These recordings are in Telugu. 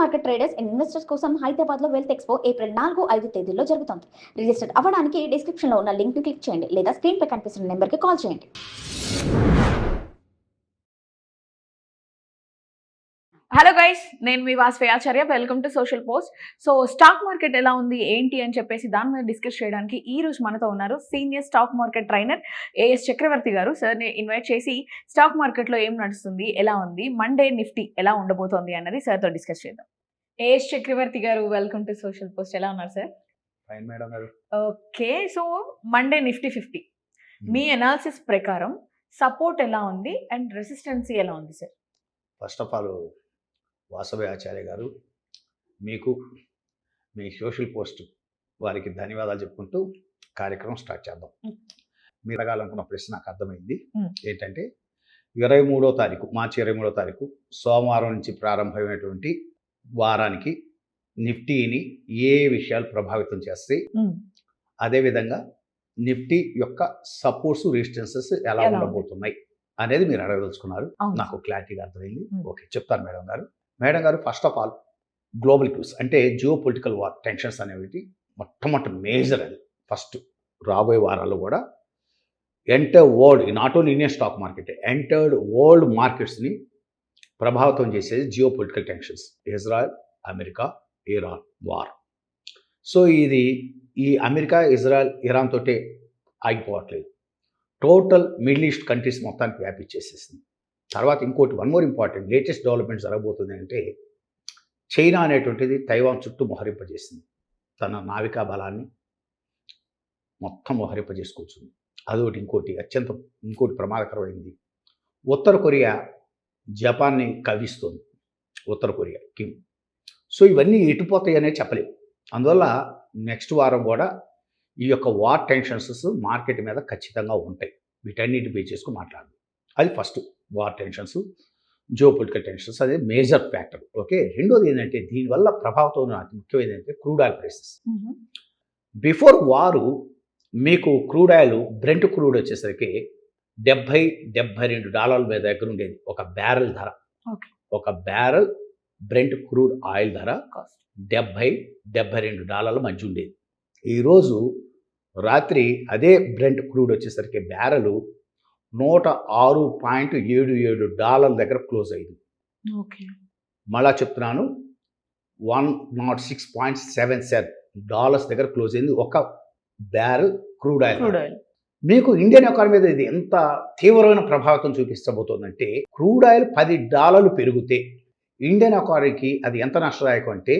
మార్కెట్ ట్రేడర్స్ అండ్ ఇన్వెస్టర్స్ కోసం హైదరాబాద్ లో వెల్త్ ఎక్స్పో ఏప్రిల్ 4-5 తేదీల్లో జరుగుతుంది. రిజిస్టర్ అవ్వడానికి డిస్క్రిప్షన్ లో ఉన్న లింక్ ని క్లిక్ చేయండి లేదా స్క్రీన్ పై కనిపిస్తున్న నెంబర్ కి కాల్ చేయండి. హలో గైస్, నేను మీ Vasavi Acharya. Welcome to social post. So stock market ఎలా ఉంది ఏంటి అని చెప్పేసి దాని మీద డిస్కస్ చేయడానికి ఈ రోజు మనతో ఉన్నారు senior stock market trainer A S Chakravarthi garu. సార్ని ఇన్వైట్ చేసి స్టాక్ మార్కెట్లో ఏం నడుస్తుంది, ఎలా ఉంది, మండే నిఫ్టీ ఎలా ఉండబోతోంది అన్నది సార్తో డిస్కస్ చేద్దాం. ఏఎస్ చక్రవర్తి గారు, వెల్కమ్ టు సోషల్ పోస్ట్. ఎలా ఉన్నారు సార్? ఫైన్ మేడం గారు. ఓకే, సో మండే నిఫ్టీ 50 మీ అనాలిసిస్ ప్రకారం సపోర్ట్ ఎలా ఉంది అండ్ రెసిస్టెన్సీ ఎలా ఉంది sir? First of all Vasavi Acharya garu, మీకు మీ సోషల్ పోస్ట్ వారికి ధన్యవాదాలు చెప్పుకుంటూ కార్యక్రమం స్టార్ట్ చేద్దాం. మీరు అడగాలనుకున్న ప్రశ్న నాకు అర్థమైంది. ఏంటంటే 23వ తారీఖు, మార్చి 23వ తారీఖు సోమవారం నుంచి ప్రారంభమైనటువంటి వారానికి నిఫ్టీని ఏ విషయాలు ప్రభావితం చేస్తాయి, అదేవిధంగా నిఫ్టీ యొక్క సపోర్ట్స్ రెసిస్టెన్సెస్ ఎలా ఉండబోతున్నాయి అనేది మీరు అడగదలుచుకున్నారు. నాకు క్లారిటీగా అర్థమైంది. ఓకే, చెప్తాను మేడం గారు. మేడం గారు, first of all global issues అంటే జియో పొలిటికల్ వార్ టెన్షన్స్ అనేవి మొట్టమొదటి మేజర్. అది ఫస్ట్ రాబోయే వారాల్లో కూడా entire world, not only Indian stock market, entire world మార్కెట్స్ని ప్రభావితం చేసేది geopolitical tensions. Israel, America, Iran war. So ఇది ఈ అమెరికా, ఇజ్రాయెల్, ఇరాన్ తోటే ఆగిపోవట్లేదు. టోటల్ మిడిల్ ఈస్ట్ కంట్రీస్ మొత్తానికి వ్యాపించేసేసింది. తర్వాత ఇంకోటి one more important latest development జరగబోతుంది అంటే చైనా అనేటువంటిది తైవాన్ చుట్టూ మోహరింపజేసింది. తన నావికా బలాన్ని మొత్తం మోహరింపజేసుకొచ్చింది. అదొకటి. ఇంకోటి ప్రమాదకరమైంది, ఉత్తర కొరియా జపాన్ని కవిస్తోంది. ఉత్తర కొరియా కిమ్. సో ఇవన్నీ ఎటుపోతాయి అనేది చెప్పలేము. అందువల్ల నెక్స్ట్ వారం కూడా ఈ యొక్క వార్ టెన్షన్స్ మార్కెట్ మీద ఖచ్చితంగా ఉంటాయి. వీటన్నిటి బేస్ చేసుకుని మాట్లాడదు. అది first, war tensions, geo political tensions, అదే మేజర్ ఫ్యాక్టర్. ఓకే, రెండోది ఏంటంటే దీనివల్ల ప్రభావితం అతి ముఖ్యమైనది ఏంటంటే క్రూడ్ ఆయిల్ ప్రైసెస్. బిఫోర్ వారు మీకు క్రూడ్ ఆయిల్, బ్రెంట్ క్రూడ్ వచ్చేసరికి $70-72 మీద దగ్గర ఉండేది ఒక బ్యారెల్ ధర. ఒక బ్యారెల్ బ్రెంట్ క్రూడ్ ఆయిల్ ధర $70-72 మధ్య ఉండేది. ఈరోజు రాత్రి అదే బ్రెంట్ క్రూడ్ వచ్చేసరికి బ్యారెలు $106.77 దగ్గర క్లోజ్ అయింది. మళ్ళా చెప్తున్నాను, $106.77 దగ్గర క్లోజ్ అయింది ఒక బ్యారెల్ క్రూడ్ ఆయిల్. మీకు ఇండియన్ ఎకానమీ మీద ఇది ఎంత తీవ్రమైన ప్రభావితం చూపించబోతోందంటే, క్రూడ్ ఆయిల్ $10 పెరిగితే ఇండియన్ ఎకానమీకి అది ఎంత నష్టదాయకం అంటే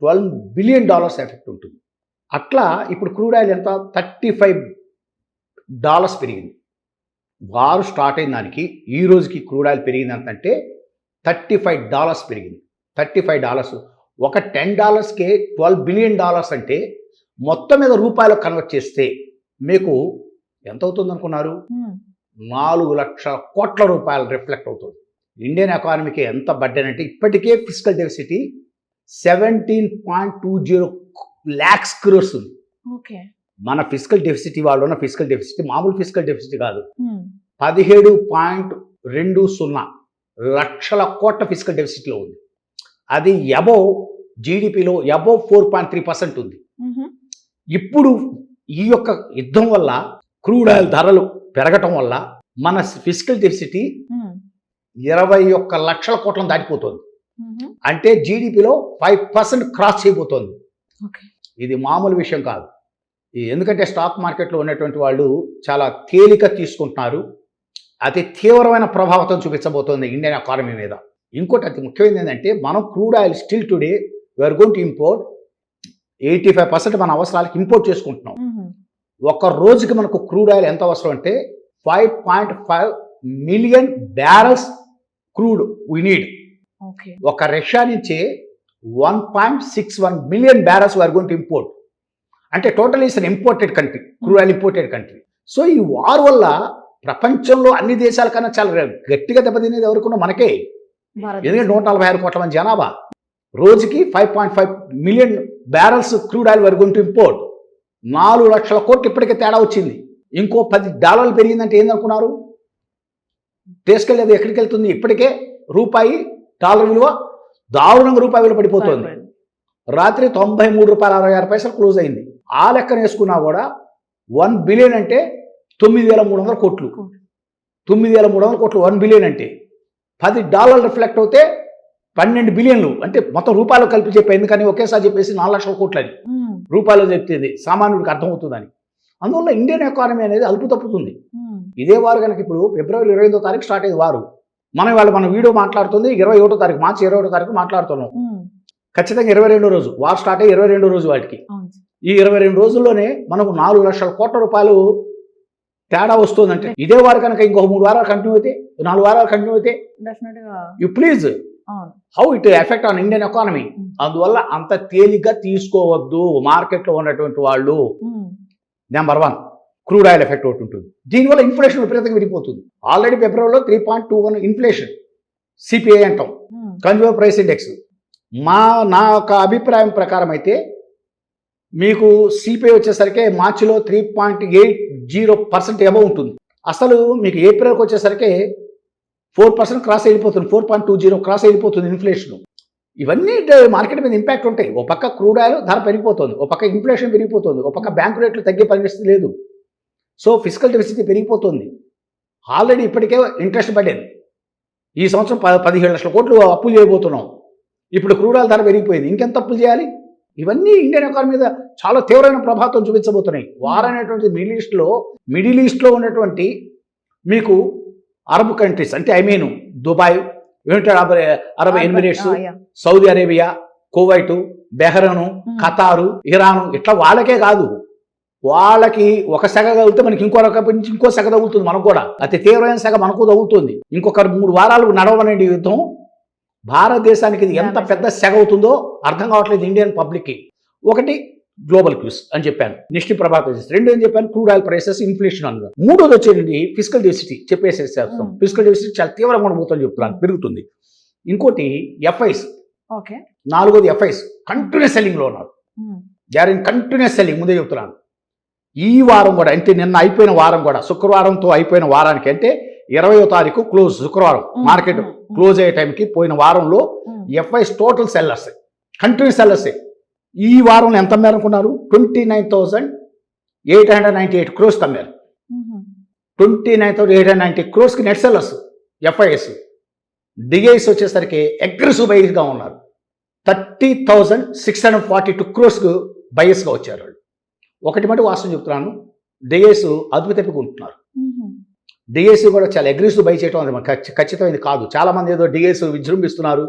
$12 బిలియన్ ఎఫెక్ట్ ఉంటుంది. అట్లా ఇప్పుడు క్రూడ్ ఆయిల్ ఎంత, $35 పెరిగింది. వారు స్టార్ట్ అయిన దానికి ఈ రోజుకి క్రూడ్ ఆయిల్ పెరిగింది ఎంతంటే $35 పెరిగింది. $35 ఒక $10కే $12 బిలియన్ అంటే మొత్తం మీద రూపాయలు కన్వర్ట్ చేస్తే మీకు ఎంత అవుతుంది అనుకున్నారు? 4 లక్షల కోట్ల రూపాయలు రిఫ్లెక్ట్ అవుతుంది. ఇండియన్ ఎకానమీకి ఎంత బడ్డెన్ అంటే ఇప్పటికే ఫిస్కల్ డెఫిసిట్ 17.20 lakhs crores ఉంది. మన ఫిస్కల్ డెఫిసిట్, వాళ్ళు ఉన్న ఫిస్కల్ డెఫిసిట్ మామూలు ఫిస్కల్ డెఫిసిట్ కాదు. 17.20 లక్షల కోట్ల ఫిస్కల్ డెఫిసిట్లో ఉంది. అది అబోవ్ జీడిపిలో అబోవ్ 4.3% ఉంది. ఇప్పుడు ఈ యొక్క యుద్ధం వల్ల క్రూడ్ ఆయిల్ ధరలు పెరగటం వల్ల మన ఫిస్కల్ డెఫిసిట్ 21 లక్షల కోట్లను దాటిపోతుంది. అంటే జీడిపిలో 5% క్రాస్ చేయబోతోంది. ఇది మామూలు విషయం కాదు. ఎందుకంటే స్టాక్ మార్కెట్లో ఉన్నటువంటి వాళ్ళు చాలా తేలిక తీసుకుంటున్నారు. అతి తీవ్రమైన ప్రభావితం చూపించబోతోంది ఇండియన్ ఎకానమీ మీద. ఇంకోటి అతి ముఖ్యమైనది ఏంటంటే, మనం crude oil still today we are going to import 85% మన అవసరాలకు ఇంపోర్ట్ చేసుకుంటున్నాం. ఒక రోజుకి మనకు క్రూడ్ ఆయిల్ ఎంత అవసరం అంటే 5.5 million barrels crude we need. ఒక రష్యా నుంచి 1.61 million barrels we're going to import. అంటే total is an imported country, crude oil imported country. So ఈ వార్ వల్ల ప్రపంచంలో అన్ని దేశాల కన్నా చాలా గట్టిగా దెబ్బతినేది ఎవరికన్నా మనకే. ఎందుకంటే 146 కోట్ల మంది జనాభా, రోజుకి 5.5 million barrels crude oil we are going to import. 4 లక్షల కోట్లు ఇప్పటికే తేడా వచ్చింది. ఇంకో $10 పెరిగిందంటే ఏందనుకున్నారు? తీసుకెళ్ళేది ఎక్కడికి వెళ్తుంది? ఇప్పటికే రూపాయి డాలర్ విలువ దారుణంగా రూపాయి విలువ పడిపోతుంది. రాత్రి 93 రూపాయల 66 పైసలు క్లోజ్ అయింది. ఆ లెక్కన వేసుకున్నా కూడా 1 బిలియన్ అంటే 9,300 కోట్లు. 9,300 కోట్లు 1 బిలియన్ అంటే $10 రిఫ్లెక్ట్ అవుతే 12 బిలియన్లు అంటే మొత్తం రూపాయలు కలిపి చెప్పాయి. ఎందుకని ఒకేసారి చెప్పేసి 4 లక్షల కోట్లు అని రూపాయలు చెప్తుంది సామాన్యుడికి అర్థమవుతుందని. అందువల్ల ఇండియన్ ఎకానమీ అనేది అదుపు తప్పుతుంది. ఇదే వారు కనుక ఇప్పుడు ఫిబ్రవరి 28వ తారీఖు స్టార్ట్ అయ్యేది వారు. మన వీడియో మాట్లాడుతుంది 21వ తారీఖు, మార్చి 21వ తారీఖు మాట్లాడుతున్నాం. ఖచ్చితంగా 22వ రోజు వారు స్టార్ట్ అయ్యి 22వ రోజు వాటికి. ఈ 22 రోజుల్లోనే మనకు 4 లక్షల కోట్ల రూపాయలు తేడా వస్తుందంటే ఇదే వారు కనుక ఇంకొక 3 వారాలు కంటిన్యూ అయితే 4 వారాలు కంటిన్యూ అయితే you please how it effect on Indian economy. అందువల్ల అంత తేలిగ్గా తీసుకోవద్దు మార్కెట్లో ఉన్నటువంటి వాళ్ళు. నెంబర్ 1 క్రూడ్ ఆయిల్ ఎఫెక్ట్ ఒకటి ఉంటుంది. దీనివల్ల ఇన్ఫ్లేషన్ విపరీతంగా విడిపోతుంది. ఆల్రెడీ ఫిబ్రవరిలో 3.21 ఇన్ఫ్లేషన్ సిపిఐ అంటాం, కన్జ్యూమర్ ప్రైస్ ఇండెక్స్. నా యొక్క అభిప్రాయం ప్రకారం అయితే మీకు సిపిఐ వచ్చేసరికి మార్చిలో 3.80% అబవ్ ఉంటుంది. అసలు మీకు ఏప్రిల్కి వచ్చేసరికి 4% క్రాస్ వెళ్ళిపోతుంది, 4.20 క్రాస్ వెళ్ళిపోతుంది ఇన్ఫ్లేషన్. ఇవన్నీ మార్కెట్ మీద ఇంపాక్ట్ ఉంటాయి. ఒక పక్క క్రూడ్ ఆయిల్ ధర పెరిగిపోతుంది, ఒక పక్క ఇన్ఫ్లేషన్ పెరిగిపోతుంది, ఒక పక్క బ్యాంకు రేట్లు తగ్గే పరిస్థితి లేదు. సో ఫిజికల్ డెఫిసిట్ పెరిగిపోతుంది. ఆల్రెడీ ఇప్పటికే ఇంట్రెస్ట్ పడేది. ఈ సంవత్సరం 17 లక్షల కోట్లు అప్పులు చేయబోతున్నాం. ఇప్పుడు క్రూడ్ ఆయిల్ ధర పెరిగిపోయింది, ఇంకెంత అప్పులు చేయాలి? ఇవన్నీ ఇండియన్ ఎకానమీ మీద చాలా తీవ్రమైన ప్రభావం చూపించబోతున్నాయి. వార్ అనేటువంటి మిడిల్ ఈస్ట్లో ఉన్నటువంటి మీకు అరబ్ కంట్రీస్ అంటే Dubai, United Arab Emirates, Saudi Arabia, Kuwait, Bahrain, ఖతారు, Iran ఇట్లా వాళ్ళకే కాదు, వాళ్ళకి ఒక సెగ తగులితే మనకి ఇంకో రకం నుంచి ఇంకో సెగ తగులుతుంది. మనకు కూడా అతి తీవ్రమైన సెగ మనకు తగులుతుంది. ఇంకొక 3 వారాలు నడవనేది యుద్ధం. భారతదేశానికి ఇది ఎంత పెద్ద సెగ అవుతుందో అర్థం కావట్లేదు ఇండియన్ పబ్లిక్కి. ఒకటి గ్లోబల్ క్యూస్ అని చెప్పాను, నిష్టి ప్రభావితం చేసి. 2 అని చెప్పాను క్రూడ్ ఆయిల్ ప్రైసెస్, ఇన్ఫ్లేషన్ అన్నారు. 3వది వచ్చేది ఫిజికల్ డెఫిసిట్ చెప్పేసేస్తాం. ఫిజికల్ డెఫిసిట్ చాలా తీవ్రంగా ఉండబోతుందని చెప్తున్నాను, పెరుగుతుంది. ఇంకోటి ఎఫ్ఐస్, 4వది ఎఫ్ఐస్ కంటిన్యూస్ సెల్లింగ్లో ఉన్నారు. They are in continuous selling. ముందే చెప్తున్నాను. ఈ వారం కూడా అంటే నిన్న అయిపోయిన వారం కూడా శుక్రవారంతో అయిపోయిన వారానికి అంటే 20వ తారీఖు క్లోజ్, శుక్రవారం మార్కెట్ క్లోజ్ అయ్యే టైంకి పోయిన వారంలో ఎఫ్ఐస్ టోటల్ సెల్లర్స్ కంటిన్యూస్ సెల్లర్స్ ఈ వారంలో ఎంత అమ్మారు అనుకున్నారు? 29,898 crores అమ్మారు. 29,890 crores net sellers FIIs. DIIs వచ్చేసరికి అగ్రెసివ్ బైస్గా ఉన్నారు. 30,642 crores బయస్గా వచ్చారు వాళ్ళు. ఒకటి మటు వాస్తవం చెప్తున్నాను, డిఐస్ అదుపు తెప్పుకుంటున్నారు. డిఐస్ కూడా చాలా అగ్రెసివ్ బై చేయడం అది ఖచ్చితమైనది కాదు. చాలామంది ఏదో డిఐస్ విజృంభిస్తున్నారు,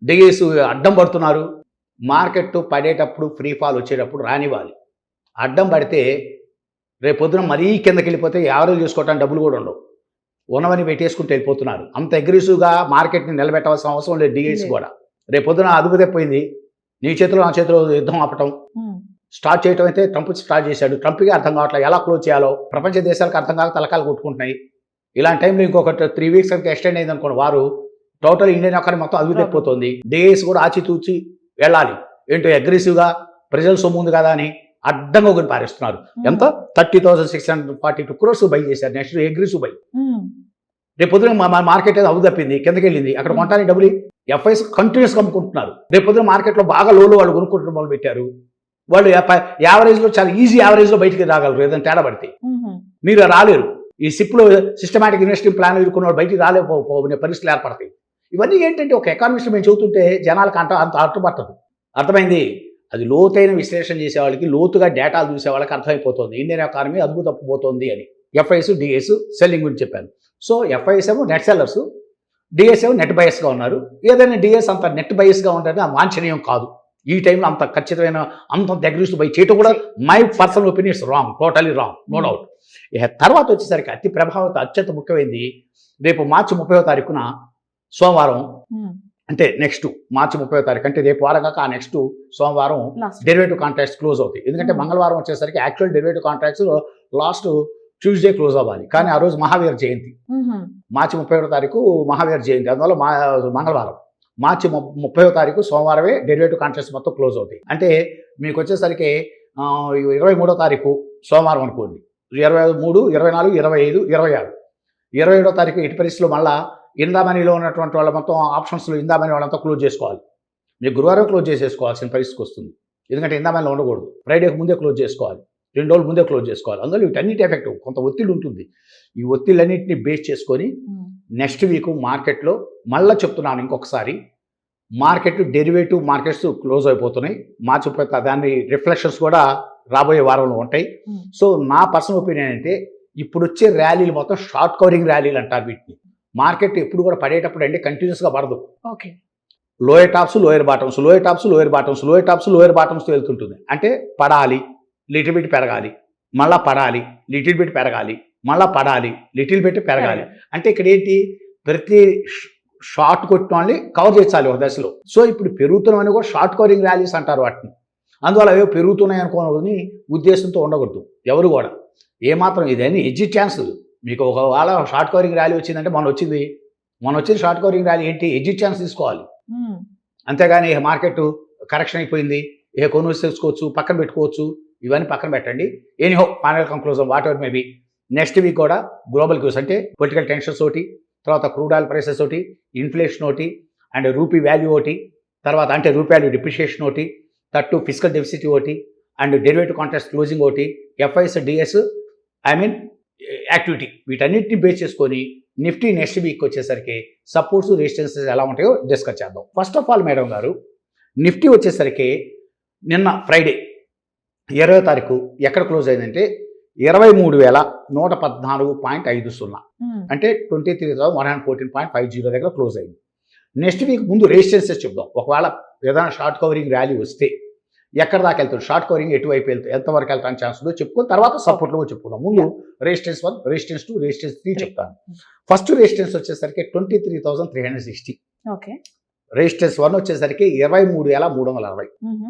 డిఐస్ అడ్డం పడుతున్నారు. మార్కెట్ పడేటప్పుడు ఫ్రీ ఫాల్ వచ్చేటప్పుడు రానివ్వాలి. అడ్డం పడితే రేపు పొద్దున మరీ కిందకి వెళ్ళిపోతే యావరేజ్ చేసుకోవడానికి డబ్బులు కూడా ఉండవు. ఉన్నవని పెట్టేసుకుంటూ వెళ్ళిపోతున్నారు. అంత అగ్రెసివ్గా మార్కెట్ని నిలబెట్టవలసిన అవసరం లేదు. డిఐస్ కూడా రేపు పొద్దున అదుపు తెప్పింది. నీ చేతిలో నా చేతిలో యుద్ధం ఆపటం స్టార్ట్ చేయడం అయితే ట్రంప్ స్టార్ట్ చేశాడు. ట్రంప్కి అర్థం కావట్లేదు ఎలా క్లోజ్ చేయాలో. ప్రపంచ దేశాలకు అర్థం కాక తలకాలు కొట్టుకుంటున్నాయి. ఇలాంటి టైంలో ఇంకొక 3 weeks కనుక ఎక్స్టెండ్ అయింది అనుకోండి, వారు టోటల్ ఇండియన్ ఎకానమీ మొత్తం అదుపు తెప్పిపోతుంది. డిఐస్ కూడా ఆచితూచి వెళ్ళాలి. ఏంటో అగ్రెసివ్గా ప్రజల సొమ్ము ఉంది కదా అని అడ్డంగా ఒకటి పారేస్తున్నారు. ఎంత 30,642 crores బై చేశారు. Next aggressive by. రేపు పొద్దున మార్కెట్ ఏదో అవు తప్పింది, కిందకి వెళ్ళింది, అక్కడ కొనడానికి డబ్బులు ఎఫ్ఐస్ కంటిన్యూస్గా అమ్ముకుంటున్నారు. రేపు పొద్దున మార్కెట్లో బాగా లోలో వాళ్ళు కొనుక్కుంటున్న మొదలు పెట్టారు. వాళ్ళు యావరేజ్లో చాలా ఈజీ యావరేజ్లో బయటికి రాగలరు ఏదైనా తేడా పడితే. మీరు రాలేరు. ఈ సిప్లో సిస్టమాటిక్ ఇన్వెస్టింగ్ ప్లాన్ ఎదుర్కొన్న వాళ్ళు బయటికి రాలేకపోనే పరిస్థితులు ఏర్పడతాయి. ఇవన్నీ ఏంటంటే ఒక ఎకానమిస్ట్ మేము చెబుతుంటే జనాలకు అంత అర్థపడుతుంది. అర్థమైంది. అది లోతైన విశ్లేషణ చేసే వాళ్ళకి, లోతుగా డేటాలు చూసే వాళ్ళకి అర్థమైపోతుంది ఇండియన్ ఎకానమీ అదుపు తప్పిపోతుంది అని. ఎఫ్ఐస్ డిఎస్ సెల్లింగ్ గురించి చెప్పాను. సో ఎఫ్ఐస్ ఏమో నెట్ సెల్లర్స్, డిఎస్ ఏమో నెట్ బయస్గా ఉన్నారు. ఏదైనా డిఎస్ అంత నెట్ బయస్గా ఉంటే వాంఛనీయం కాదు. ఈ టైంలో అంత ఖచ్చితమైన అంత దగ్గర బై చేయటం కూడా my personal opinion it's wrong, totally wrong, no doubt. తర్వాత వచ్చేసరికి అతి ప్రభావిత అత్యంత ముఖ్యమైనది రేపు మార్చి 30వ తారీఖున సోమవారం, అంటే నెక్స్ట్ మార్చి 30వ తారీఖు అంటే రేపు వారం కాక ఆ నెక్స్ట్ సోమవారం డెరివేటివ్ కాంట్రాక్ట్స్ క్లోజ్ అవుతాయి. ఎందుకంటే మంగళవారం వచ్చేసరికి actual derivative contracts last Tuesday close అవ్వాలి. కానీ ఆ రోజు మహావీర్ జయంతి, మార్చి 30వ తారీఖు మహావీర్ జయంతి. అందువల్ల మంగళవారం మార్చి 30వ తారీఖు సోమవారమే డెరివేటివ్ కాంట్రాక్ట్స్ మొత్తం క్లోజ్ అవుతాయి. అంటే మీకు వచ్చేసరికి 23వ తారీఖు సోమవారం అనుకోండి, 23, 24, 25, 26, 27వ తారీఖు ఎట్టి పరిస్థితుల్లో మళ్ళీ ఇందామనీలో ఉన్నటువంటి వాళ్ళ మొత్తం ఆప్షన్స్లో ఇందామనీ వాళ్ళంతా క్లోజ్ చేసుకోవాలి. మీకు గురువారం క్లోజ్ చేసేసుకోవాల్సిన పరిస్థితికి వస్తుంది. ఎందుకంటే ఇందామని ఉండకూడదు, ఫ్రైడేకి ముందే క్లోజ్ చేసుకోవాలి, 2 రోజులు ముందే క్లోజ్ చేసుకోవాలి. అందులో వీటన్నిటి ఎఫెక్ట్ కొంత ఒత్తిడి ఉంటుంది. ఈ ఒత్తిళ్ళన్నింటినీ బేస్ చేసుకొని నెక్స్ట్ వీక్ మార్కెట్లో మళ్ళీ చెప్తున్నాను ఇంకొకసారి, మార్కెట్ డెరివేటివ్ మార్కెట్స్ క్లోజ్ అయిపోతున్నాయి. మార్చిపోతే దాని రిఫ్లెక్షన్స్ కూడా రాబోయే వారంలో ఉంటాయి. సో నా పర్సనల్ ఒపీనియన్ అంటే ఇప్పుడు వచ్చే ర్యాలీలు మొత్తం షార్ట్ కవరింగ్ ర్యాలీలు అంటారు వీటిని. మార్కెట్ ఎప్పుడు కూడా పడేటప్పుడు అంటే కంటిన్యూస్గా పడదు. Okay, lower tops lower bottoms, lower tops lower bottoms, lower tops lower బాటమ్స్తో వెళ్తుంటుంది. అంటే పడాలి, లిటిల్ బిట్ పెరగాలి, మళ్ళీ పడాలి, లిటిల్ బిట్ పెరగాలి, మళ్ళీ పడాలి, లిటిల్ బిట్ పెరగాలి. అంటే ఇక్కడ ఏంటి, ప్రతి షార్ట్ కొట్టిన వాళ్ళని కవర్ చేయాలి ఒక దశలో. సో ఇప్పుడు పెరుగుతున్నామని కూడా షార్ట్ కవరింగ్ ర్యాలీస్ అంటారు వాటిని. అందువల్ల అవి పెరుగుతున్నాయి అనుకోని ఉద్దేశంతో ఉండకూడదు ఎవరు కూడా. ఏమాత్రం ఇదన్నీ ఎడ్జి ఛాన్స్. మీకు ఒకవేళ షార్ట్ కవరింగ్ ర్యాలీ వచ్చిందంటే మొన్న వచ్చింది షార్ట్ కవరింగ్ ర్యాలీ ఏంటి, ఎడ్జి ఛాన్స్ తీసుకోవాలి. అంతేగాని మార్కెట్ కరెక్షన్ అయిపోయింది, కొనుగోలు చేసుకోవచ్చు, పక్కన పెట్టుకోవచ్చు, ఇవన్నీ పక్కన పెట్టండి. Anyhow final conclusion what ever maybe, next week కూడా గ్లోబల్ క్యూస్ అంటే పొలిటికల్ టెన్షన్స్ ఒకటి, తర్వాత క్రూడ్ ఆయిల్ ప్రైసెస్ ఒకటి, ఇన్ఫ్లేషన్ ఒకటి, అండ్ రూపీ వాల్యూ ఒకటి, తర్వాత అంటే రూపీ వాల్యూ డిప్రిషియేషన్ ఒకటి, తట్టు ఫిజికల్ డెఫిసిట్ ఒకటి, అండ్ డెరివేటివ్ కాంట్రాక్ట్స్ క్లోజింగ్ ఒకటి, ఎఫ్ఐఎస్ డిఎస్ యాక్టివిటీ, వీటన్నిటిని బేస్ చేసుకొని నిఫ్టీ నెక్స్ట్ వీక్ వచ్చేసరికి సపోర్ట్స్ రెసిస్టెన్సెస్ ఎలా ఉంటాయో డిస్కస్ చేద్దాం. ఫస్ట్ ఆఫ్ ఆల్ మేడం గారు, నిఫ్టీ వచ్చేసరికి నిన్న ఫ్రైడే 20వ తారీఖు ఎక్కడ క్లోజ్ అయిందంటే 23,114.50 అంటే 23,114.50 దగ్గర క్లోజ్ అయింది. నెక్స్ట్ వీక్ ముందు రెసిస్టెన్సెస్ చెప్దాం. ఒకవేళ ఏదైనా షార్ట్ కవరింగ్ ర్యాలీ వస్తే ఎక్కడ దాకా వెళ్తాడు, షార్ట్ కవరింగ్ ఎటువైపు వెళ్తాడు, ఎంతవరకు వెళ్తానికి ఛాన్స్ ఉందో చెప్పుకొని తర్వాత సపోర్ట్లో చెప్పుకుందాం. ముందు రెసిస్టెన్స్ 1, రెసిస్టెన్స్ 2, రెసిస్టెన్స్ 3 చెప్తాను. ఫస్ట్ రెసిస్టెన్స్ వచ్చేసరికి 23,360. ఓకే, రెసిస్టెన్స్ 1 వచ్చేసరికి 23,360.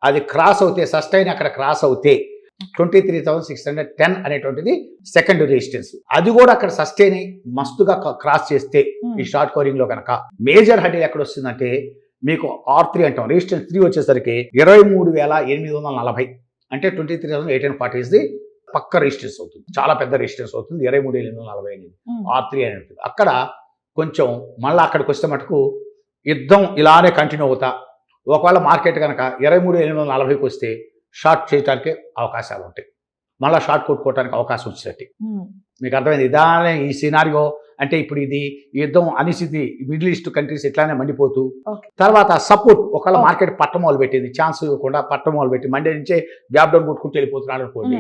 అది క్రాస్ అవుతే, సస్టైన్ అక్కడ క్రాస్ అవుతే 23,610 అనేటువంటిది సెకండ్ రెసిస్టెన్స్. అది కూడా అక్కడ సస్టైన్ అయ్యి మస్తుగా క్రాస్ చేస్తే ఈ షార్ట్ కవరింగ్ లో కనుక మేజర్ హెడ్ ఎక్కడ వస్తుందంటే మీకు R3 అంటాం. రెసిస్టెన్స్ 3 వచ్చేసరికి 23,840 అంటే 23,840 ఇస్ ది పక్క రెసిస్టెన్స్ అవుతుంది. చాలా పెద్ద రెసిస్టెన్స్ అవుతుంది 23,840 అనేది R3 అనేది. అక్కడ కొంచెం మళ్ళీ అక్కడికి వస్తే మటుకు యుద్ధం ఇలానే కంటిన్యూ అవుతా, ఒకవేళ మార్కెట్ కనుక 23,840కి వస్తే షార్ట్ చేయడానికి అవకాశాలు ఉంటాయి, మళ్ళీ షార్ట్ కొట్టుకోవడానికి అవకాశం వచ్చేటట్టు. మీకు అర్థమైంది ఇదానే ఈ సినారియో. అంటే ఇప్పుడు ఇది యుద్ధం అనిశ్చితి, మిడిల్ ఈస్ట్ కంట్రీస్ ఇట్లానే మండిపోతూ, తర్వాత సపోర్ట్ ఒకవేళ మార్కెట్ పట్టమోలు పెట్టింది, ఛాన్స్ ఇవ్వకుండా పట్టమోలు పెట్టి మండే నుంచే గ్యాప్ డౌన్ కొట్టుకుంటూ వెళ్ళిపోతున్నాడు అనుకోండి.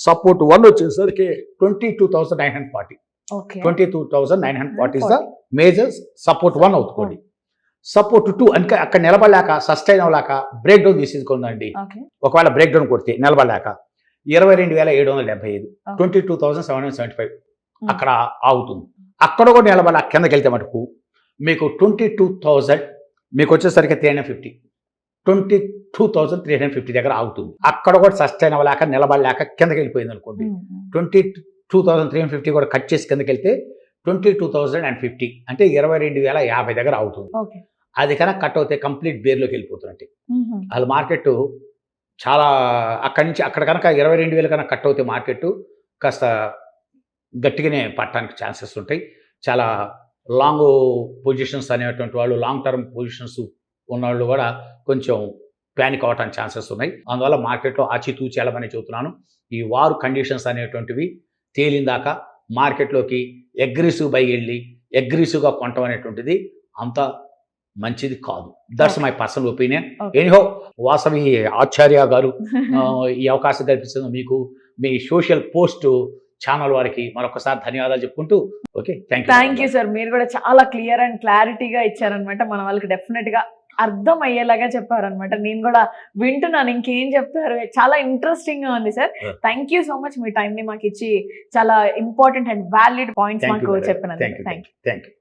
సపోర్ట్ 1 వచ్చేసరికి 22,940. 22,940 ఇస్ ద మేజర్ సపోర్ట్ 1 అవుతుంది. సపోర్ట్ 2 అంటే అక్కడ నిలబడలేక సస్టైన్ అవ్వలేక బ్రేక్ డౌన్ తీసేసుకోండి. ఒకవేళ బ్రేక్ డౌన్ కొడితే నిలబడలేక 22,775, 22,775 అక్కడ ఆగుతుంది. అక్కడ కూడా నిలబడి కిందకి వెళ్తే మటుకు మీకు 22,000 మీకు వచ్చేసరికి 350, 22,350 దగ్గర ఆగుతుంది. అక్కడ కూడా సస్టైన్ అవ్వలేక నిలబడలేక కిందకి వెళ్ళిపోయింది అనుకోండి. 22,350 కూడా కట్ చేసి కిందకి వెళ్తే 22,050 అంటే 22,050 దగ్గర అవుతుంది. అది కనుక కట్ అవుతే కంప్లీట్ బేర్లోకి వెళ్ళిపోతున్నట్టు. అసలు మార్కెట్ చాలా అక్కడి నుంచి అక్కడ కనుక 22,000 కనుక కట్ అవుతే మార్కెట్ కాస్త గట్టిగానే పట్టడానికి ఛాన్సెస్ ఉంటాయి. చాలా లాంగ్ పొజిషన్స్ అనేటువంటి వాళ్ళు, లాంగ్ టర్మ్ పొజిషన్స్ ఉన్నవాళ్ళు కూడా కొంచెం ప్యానిక్ అవడానికి ఛాన్సెస్ ఉన్నాయి. అందువల్ల మార్కెట్లో ఆచితూచి వెళ్ళమని చెబుతున్నాను. ఈ వార్ కండిషన్స్ అనేటువంటివి తేలిందాక మార్కెట్లోకి అగ్రెసివ్ బై వెళ్ళి అగ్రెసివ్గా కొనటం అనేటువంటిది అంత మంచిది కాదు. That's my personal opinion. Anyhow Vasavi Acharya garu ఈ అవకాశం కల్పిస్తుంది మీకు, మీ సోషల్ పోస్ట్ ఛానల్ వారికి మరొకసారి ధన్యవాదాలు చెప్పుకుంటూ ఓకే థ్యాంక్ యూ సార్. మీరు కూడా చాలా క్లియర్ అండ్ క్లారిటీగా ఇచ్చారనమాట. మన వాళ్ళకి డెఫినెట్గా అర్థం అయ్యేలాగా చెప్పారనమాట. నేను కూడా వింటున్నాను ఇంకేం చెప్తారు. చాలా ఇంట్రెస్టింగ్ గా ఉంది sir. Thank you so much me time ని మాకు ఇచ్చి చాలా ఇంపార్టెంట్ అండ్ వ్యాలిడ్ పాయింట్స్ మాకు చెప్పినందుకు. Thank you.